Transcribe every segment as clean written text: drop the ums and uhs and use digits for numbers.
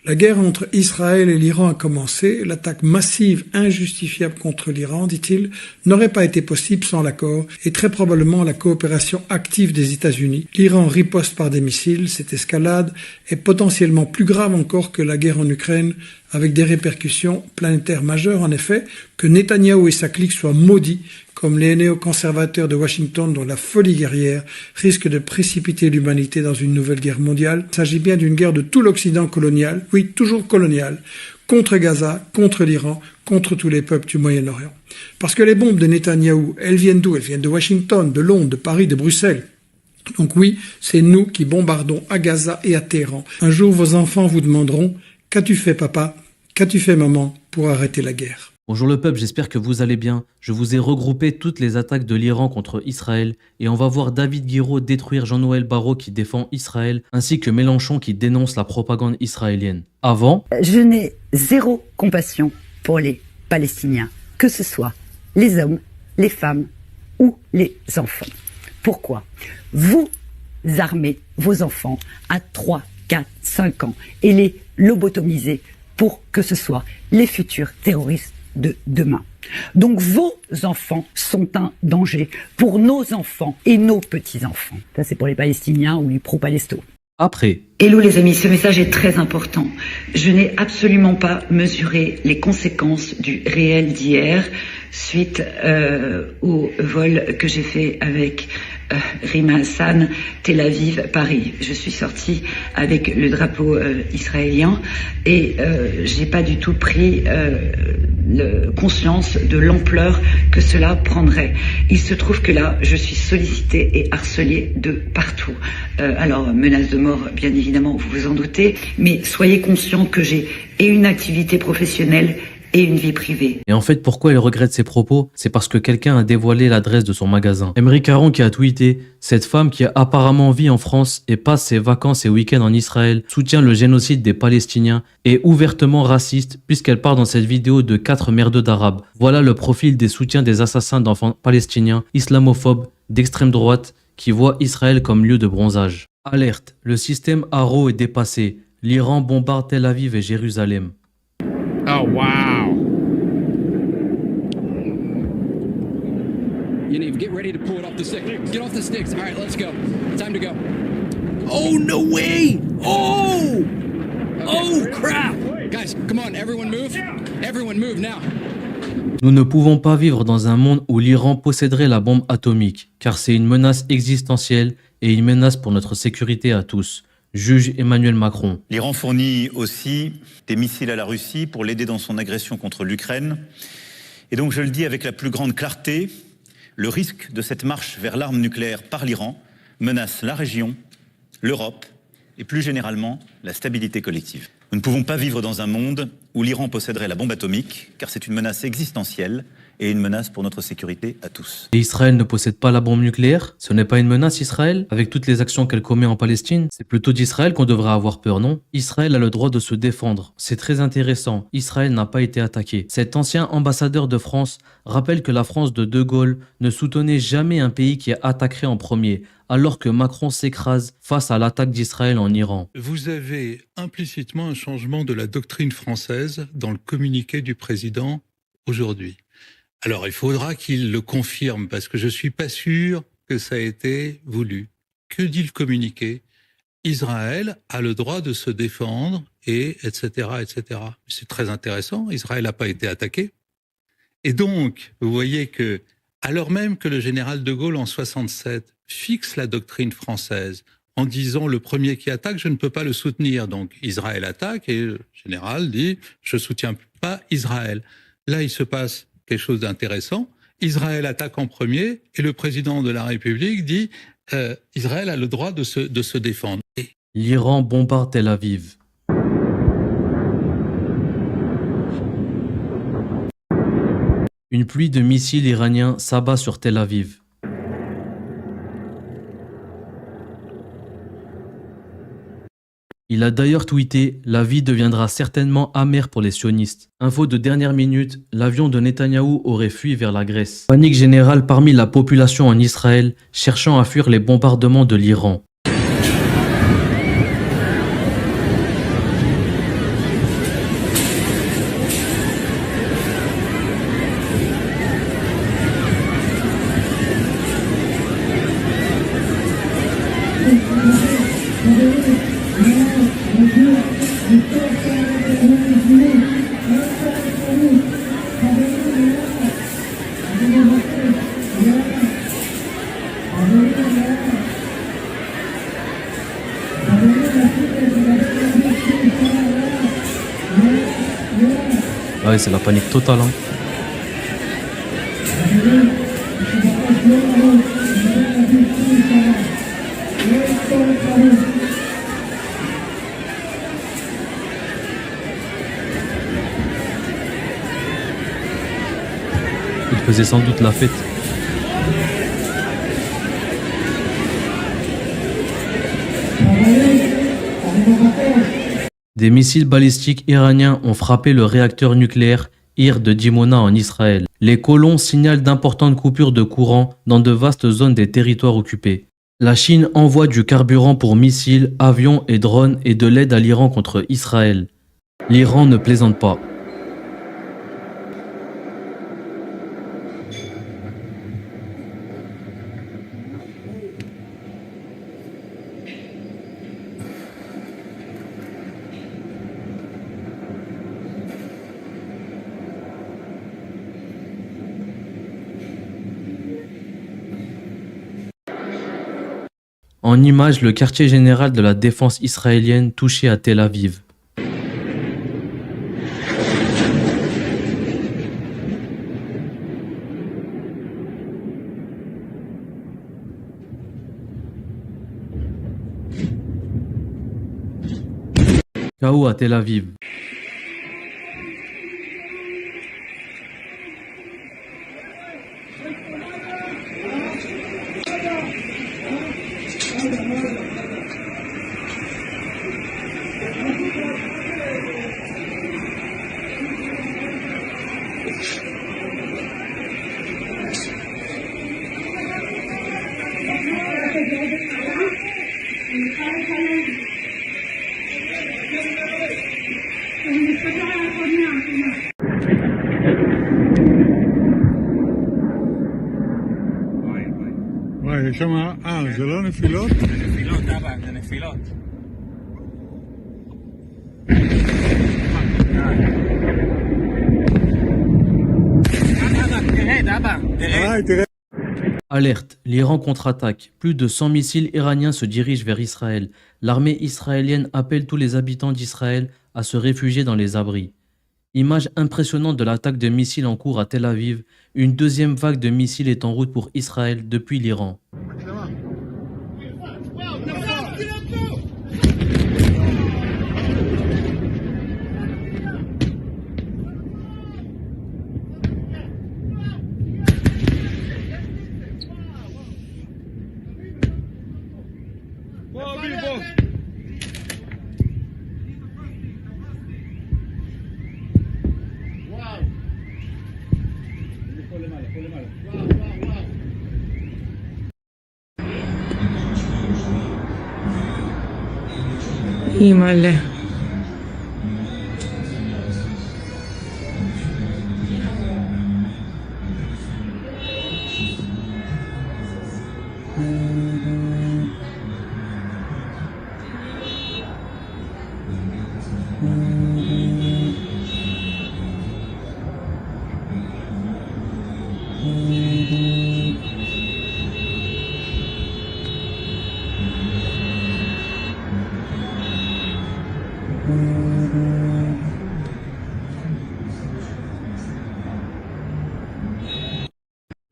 La guerre entre Israël et l'Iran a commencé. L'attaque massive, injustifiable contre l'Iran, dit-il, n'aurait pas été possible sans l'accord et très probablement la coopération active des États-Unis. L'Iran riposte par des missiles. Cette escalade est potentiellement plus grave encore que la guerre en Ukraine, avec des répercussions planétaires majeures, en effet, que Netanyahou et sa clique soient maudits, comme les néoconservateurs de Washington dont la folie guerrière risque de précipiter l'humanité dans une nouvelle guerre mondiale. Il s'agit bien d'une guerre de tout l'Occident colonial, oui, toujours colonial, contre Gaza, contre l'Iran, contre tous les peuples du Moyen-Orient. Parce que les bombes de Netanyahou, elles viennent d'où? Elles viennent de Washington, de Londres, de Paris, de Bruxelles. Donc oui, c'est nous qui bombardons à Gaza et à Téhéran. Un jour, vos enfants vous demanderont « Qu'as-tu fait, papa? Qu'as-tu fait, maman, pour arrêter la guerre ?» Bonjour le peuple, j'espère que vous allez bien. Je vous ai regroupé toutes les attaques de l'Iran contre Israël et on va voir David Guiraud détruire Jean-Noël Barrot qui défend Israël ainsi que Mélenchon qui dénonce la propagande israélienne. Avant, je n'ai zéro compassion pour les Palestiniens, que ce soit les hommes, les femmes ou les enfants. Pourquoi? Vous armez vos enfants à 3, 4, 5 ans et les lobotomisez pour que ce soit les futurs terroristes de demain. Donc vos enfants sont un danger pour nos enfants et nos petits-enfants. Ça c'est pour les Palestiniens ou les pro-Palestos. après, Hello les amis, ce message est très important. Je n'ai absolument pas mesuré les conséquences du réel d'hier suite au vol que j'ai fait avec Rima Hassan, Tel Aviv, Paris. Je suis sortie avec le drapeau israélien et j'ai pas du tout pris conscience de l'ampleur que cela prendrait. Il se trouve que là, je suis sollicitée et harcelée de partout. Alors, menace de mort, bien évidemment, vous vous en doutez, mais soyez conscients que j'ai et une activité professionnelle et une vie privée. et en fait pourquoi il regrette ses propos? C'est parce que quelqu'un a dévoilé l'adresse de son magasin. Emery Caron qui a tweeté « Cette femme qui a apparemment vie en France et passe ses vacances et week-ends en Israël soutient le génocide des Palestiniens et ouvertement raciste puisqu'elle parle dans cette vidéo de 4 merdeux d'arabes. Voilà le profil des soutiens des assassins d'enfants palestiniens, islamophobes, d'extrême droite qui voient Israël comme lieu de bronzage. Alerte, le système Arrow est dépassé. L'Iran bombarde Tel Aviv et Jérusalem. Oh, wow. Yaniv, get ready to pull it off the stick. Get off the sticks. All right, let's go. Time to go. Oh, no way. Oh. Oh, crap. Guys, come on. Everyone move. Everyone move now. Nous ne pouvons pas vivre dans un monde où l'Iran posséderait la bombe atomique, car c'est une menace existentielle et une menace pour notre sécurité à tous. Juge Emmanuel Macron. L'Iran fournit aussi des missiles à la Russie pour l'aider dans son agression contre l'Ukraine. Et donc je le dis avec la plus grande clarté, le risque de cette marche vers l'arme nucléaire par l'Iran menace la région, l'Europe et plus généralement la stabilité collective. Nous ne pouvons pas vivre dans un monde où l'Iran posséderait la bombe atomique, car c'est une menace existentielle et une menace pour notre sécurité à tous. Et Israël ne possède pas la bombe nucléaire? Ce n'est pas une menace, Israël? Avec toutes les actions qu'elle commet en Palestine? C'est plutôt d'Israël qu'on devrait avoir peur, non? Israël a le droit de se défendre. C'est très intéressant. Israël n'a pas été attaqué. Cet ancien ambassadeur de France rappelle que la France de Gaulle ne soutenait jamais un pays qui attaquerait en premier, alors que Macron s'écrase face à l'attaque d'Israël en Iran. Vous avez implicitement un changement de la doctrine française dans le communiqué du président aujourd'hui. Alors, il faudra qu'il le confirme, parce que je ne suis pas sûr que ça a été voulu. Que dit le communiqué? Israël a le droit de se défendre, et etc., etc. C'est très intéressant, Israël n'a pas été attaqué. Et donc, vous voyez que, alors même que le général de Gaulle, en 67, fixe la doctrine française, en disant le premier qui attaque, je ne peux pas le soutenir. Donc, Israël attaque, et le général dit, je ne soutiens pas Israël. Là, il se passe quelque chose d'intéressant. Israël attaque en premier et le président de la République dit Israël a le droit de se défendre. L'Iran bombarde Tel Aviv. Une pluie de missiles iraniens s'abat sur Tel Aviv. Il a d'ailleurs tweeté « La vie deviendra certainement amère pour les sionistes ». Info de dernière minute, l'avion de Netanyahou aurait fui vers la Grèce. Panique générale parmi la population en Israël, cherchant à fuir les bombardements de l'Iran. Ouais, c'est la panique totale, hein. Il faisait sans doute la fête. Des missiles balistiques iraniens ont frappé le réacteur nucléaire Ir de Dimona en Israël. Les colons signalent d'importantes coupures de courant dans de vastes zones des territoires occupés. La Chine envoie du carburant pour missiles, avions et drones et de l'aide à l'Iran contre Israël. L'Iran ne plaisante pas. En image, le quartier général de la défense israélienne touché à Tel Aviv. Chaos à Tel Aviv. וואי, יש שם, זה לא נפילות? זה נפילות, אבא, זה נפילות. אבא, תראה. Alerte, l'Iran contre-attaque. Plus de 100 missiles iraniens se dirigent vers Israël. L'armée israélienne appelle tous les habitants d'Israël à se réfugier dans les abris. Image impressionnante de l'attaque de missiles en cours à Tel Aviv. Une deuxième vague de missiles est en route pour Israël depuis l'Iran. אימא'לה.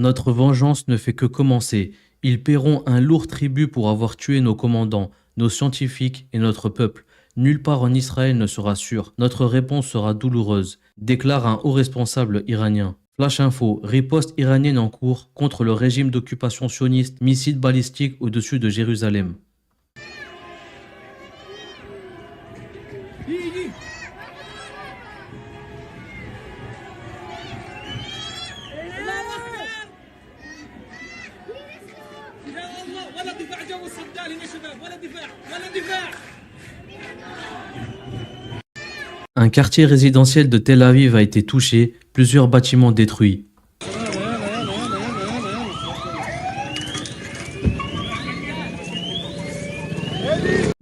Notre vengeance ne fait que commencer. Ils paieront un lourd tribut pour avoir tué nos commandants, nos scientifiques et notre peuple. Nulle part en Israël ne sera sûr. Notre réponse sera douloureuse, déclare un haut responsable iranien. Flash info, riposte iranienne en cours contre le régime d'occupation sioniste, missiles balistiques au-dessus de Jérusalem. Un quartier résidentiel de Tel Aviv a été touché, plusieurs bâtiments détruits.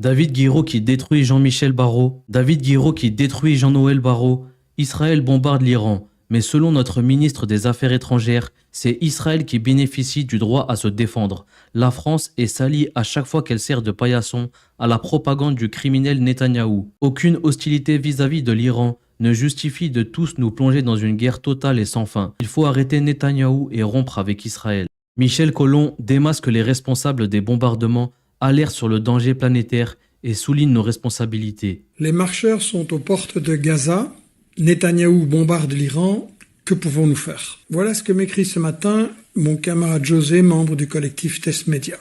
David Guiraud qui détruit Jean-Michel Barrot. David Guiraud qui détruit Jean-Noël Barrot. Israël bombarde l'Iran. Mais selon notre ministre des Affaires étrangères, c'est Israël qui bénéficie du droit à se défendre. La France est salie à chaque fois qu'elle sert de paillasson à la propagande du criminel Netanyahou. Aucune hostilité vis-à-vis de l'Iran ne justifie de tous nous plonger dans une guerre totale et sans fin. Il faut arrêter Netanyahou et rompre avec Israël. Michel Collomb démasque les responsables des bombardements, alerte sur le danger planétaire et souligne nos responsabilités. Les marcheurs sont aux portes de Gaza. Netanyahou bombarde l'Iran. Que pouvons-nous faire? Voilà ce que m'écrit ce matin mon camarade José, membre du collectif Test Média.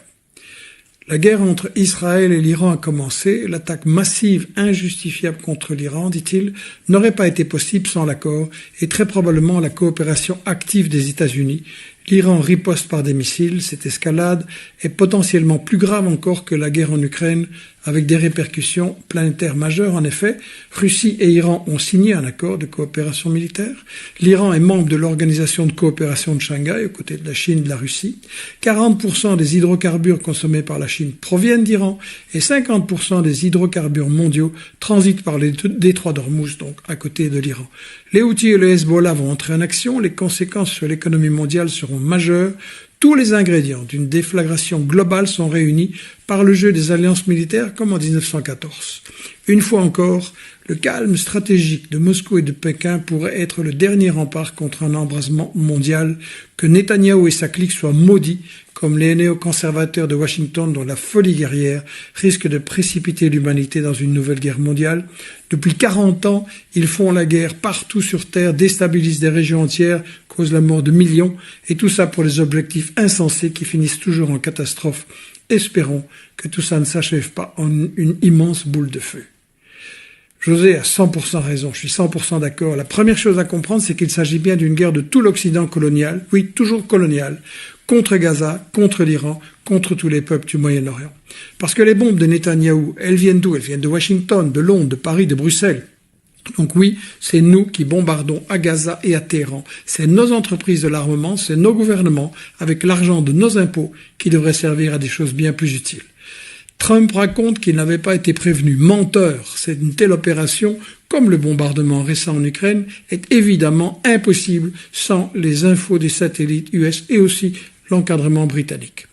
La guerre entre Israël et l'Iran a commencé. L'attaque massive, injustifiable contre l'Iran, dit-il, n'aurait pas été possible sans l'accord et très probablement la coopération active des États-Unis. L'Iran riposte par des missiles. Cette escalade est potentiellement plus grave encore que la guerre en Ukraine, avec des répercussions planétaires majeures. En effet, Russie et Iran ont signé un accord de coopération militaire. L'Iran est membre de l'Organisation de coopération de Shanghai, aux côtés de la Chine et de la Russie. 40% des hydrocarbures consommés par la Chine proviennent d'Iran et 50% des hydrocarbures mondiaux transitent par les détroits d'Ormuz, donc à côté de l'Iran. Les Houthis et le Hezbollah vont entrer en action. Les conséquences sur l'économie mondiale seront majeures. Tous les ingrédients d'une déflagration globale sont réunis par le jeu des alliances militaires comme en 1914. Une fois encore, le calme stratégique de Moscou et de Pékin pourrait être le dernier rempart contre un embrasement mondial. Que Netanyahou et sa clique soient maudits, comme les néoconservateurs de Washington dont la folie guerrière risque de précipiter l'humanité dans une nouvelle guerre mondiale. Depuis 40 ans, ils font la guerre partout sur Terre, déstabilisent des régions entières, causent la mort de millions, et tout ça pour des objectifs insensés qui finissent toujours en catastrophe. Espérons que tout ça ne s'achève pas en une immense boule de feu. José a 100% raison, je suis 100% d'accord. La première chose à comprendre, c'est qu'il s'agit bien d'une guerre de tout l'Occident colonial, oui, toujours colonial, contre Gaza, contre l'Iran, contre tous les peuples du Moyen-Orient. Parce que les bombes de Netanyahou, elles viennent d'où? Elles viennent de Washington, de Londres, de Paris, de Bruxelles. Donc oui, c'est nous qui bombardons à Gaza et à Téhéran. C'est nos entreprises de l'armement, c'est nos gouvernements, avec l'argent de nos impôts, qui devraient servir à des choses bien plus utiles. Trump raconte qu'il n'avait pas été prévenu. Menteur, c'est une telle opération, comme le bombardement récent en Ukraine, est évidemment impossible sans les infos des satellites US et aussi l'encadrement britannique.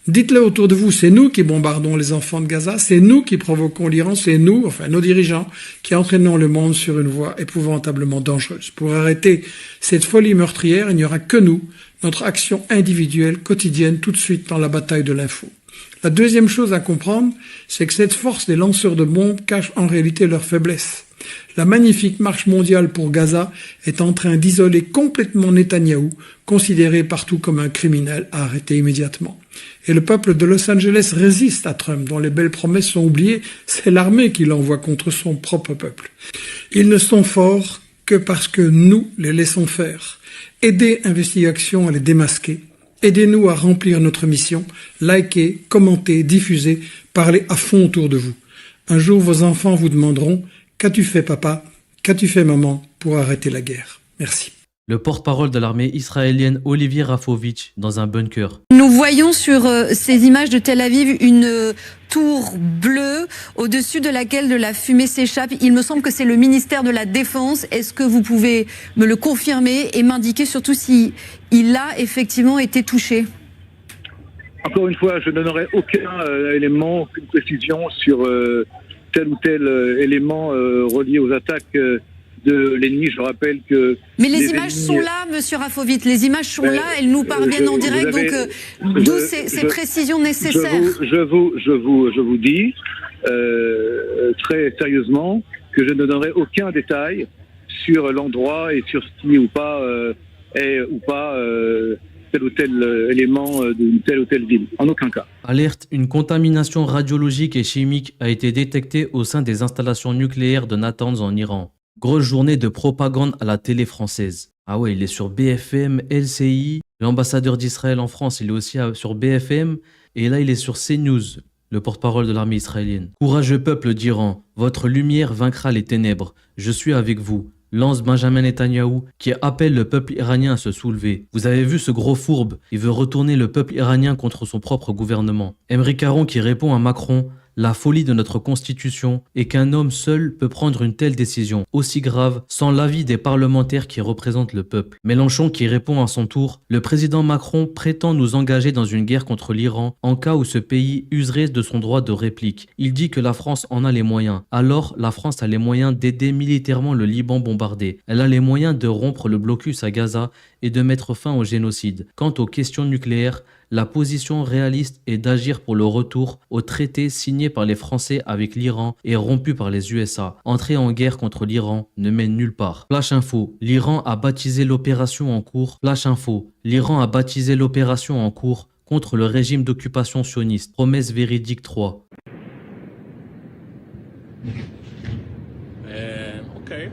Dites-le autour de vous, c'est nous qui bombardons les enfants de Gaza, c'est nous qui provoquons l'Iran, c'est nous, enfin nos dirigeants, qui entraînons le monde sur une voie épouvantablement dangereuse. Pour arrêter cette folie meurtrière, il n'y aura que nous, notre action individuelle, quotidienne, tout de suite dans la bataille de l'info. La deuxième chose à comprendre, c'est que cette force des lanceurs de bombes cache en réalité leur faiblesse. La magnifique marche mondiale pour Gaza est en train d'isoler complètement Netanyahou, considéré partout comme un criminel à arrêter immédiatement. Et le peuple de Los Angeles résiste à Trump, dont les belles promesses sont oubliées. C'est l'armée qui l'envoie contre son propre peuple. Ils ne sont forts que parce que nous les laissons faire. Aidez Investigation à les démasquer. Aidez-nous à remplir notre mission. Likez, commentez, diffusez, parlez à fond autour de vous. Un jour, vos enfants vous demanderont « Qu'as-tu fait, papa? Qu'as-tu fait, maman, pour arrêter la guerre ?» Merci. Le porte-parole de l'armée israélienne Olivier Rafovitch dans un bunker. Nous voyons sur ces images de Tel Aviv une tour bleue au-dessus de laquelle de la fumée s'échappe. Il me semble que c'est le ministère de la Défense. Est-ce que vous pouvez me le confirmer et m'indiquer surtout si il a effectivement été touché? Encore une fois, je ne donnerai aucun élément, aucune précision sur tel ou tel élément relié aux attaques de l'ennemi. Je rappelle que... Mais les images sont là, monsieur Rafovitch. Les images sont là, elles nous parviennent en direct. D'où ces précisions nécessaires. Je vous dis très sérieusement que je ne donnerai aucun détail sur l'endroit et sur ce qui ou pas est ou pas tel ou tel élément d'une telle ou telle ville. En aucun cas. Alerte, une contamination radiologique et chimique a été détectée au sein des installations nucléaires de Natanz en Iran. Grosse journée de propagande à la télé française. Ah ouais, il est sur BFM, LCI. L'ambassadeur d'Israël en France, il est aussi sur BFM. Et là, il est sur CNews, le porte-parole de l'armée israélienne. Courageux peuple d'Iran, votre lumière vaincra les ténèbres. Je suis avec vous. Lance Benjamin Netanyahou qui appelle le peuple iranien à se soulever. Vous avez vu ce gros fourbe? Il veut retourner le peuple iranien contre son propre gouvernement. Emery Caron qui répond à Macron. la folie de notre constitution est qu'un homme seul peut prendre une telle décision, aussi grave, sans l'avis des parlementaires qui représentent le peuple. Mélenchon qui répond à son tour, le président Macron prétend nous engager dans une guerre contre l'Iran en cas où ce pays userait de son droit de réplique. Il dit que la France en a les moyens. Alors, la France a les moyens d'aider militairement le Liban bombardé. Elle a les moyens de rompre le blocus à Gaza et de mettre fin au génocide. Quant aux questions nucléaires, la position réaliste est d'agir pour le retour au traité signé par les Français avec l'Iran et rompu par les USA. Entrer en guerre contre l'Iran ne mène nulle part. Flash info, l'Iran a baptisé l'opération en cours. Flash info, l'Iran a baptisé l'opération en cours contre le régime d'occupation sioniste. Promesse véridique 3. Okay.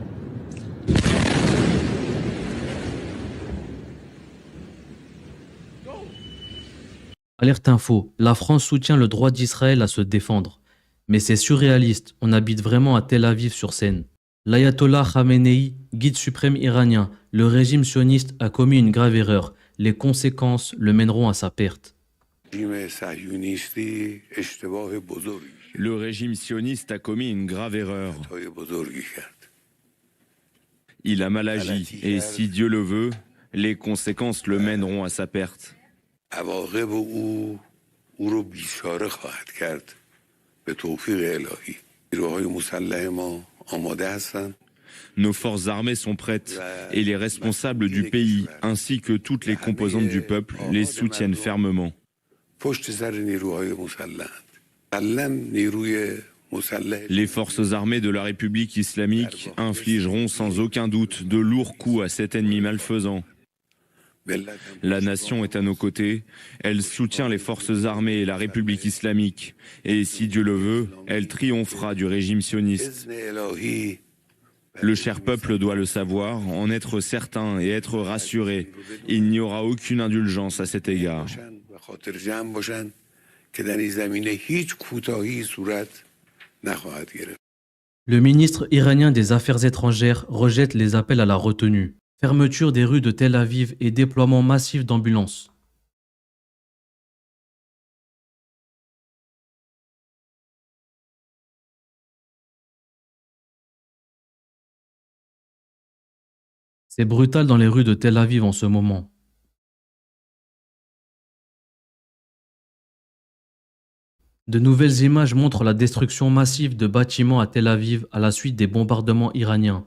Alerte info, la France soutient le droit d'Israël à se défendre. Mais c'est surréaliste, on habite vraiment à Tel Aviv sur Seine. L'ayatollah Khamenei, guide suprême iranien, le régime sioniste a commis une grave erreur. Les conséquences le mèneront à sa perte. Le régime sioniste a commis une grave erreur. Il a mal agi et si Dieu le veut, les conséquences le mèneront à sa perte. Nos forces armées sont prêtes et les responsables du pays ainsi que toutes les composantes du peuple les soutiennent fermement. Les forces armées de la République islamique infligeront sans aucun doute de lourds coups à cet ennemi malfaisant. La nation est à nos côtés, elle soutient les forces armées et la République islamique, et si Dieu le veut, elle triomphera du régime sioniste. Le cher peuple doit le savoir, en être certain et être rassuré. Il n'y aura aucune indulgence à cet égard. Le ministre iranien des Affaires étrangères rejette les appels à la retenue. Fermeture des rues de Tel Aviv et déploiement massif d'ambulances. C'est brutal dans les rues de Tel Aviv en ce moment. De nouvelles images montrent la destruction massive de bâtiments à Tel Aviv à la suite des bombardements iraniens.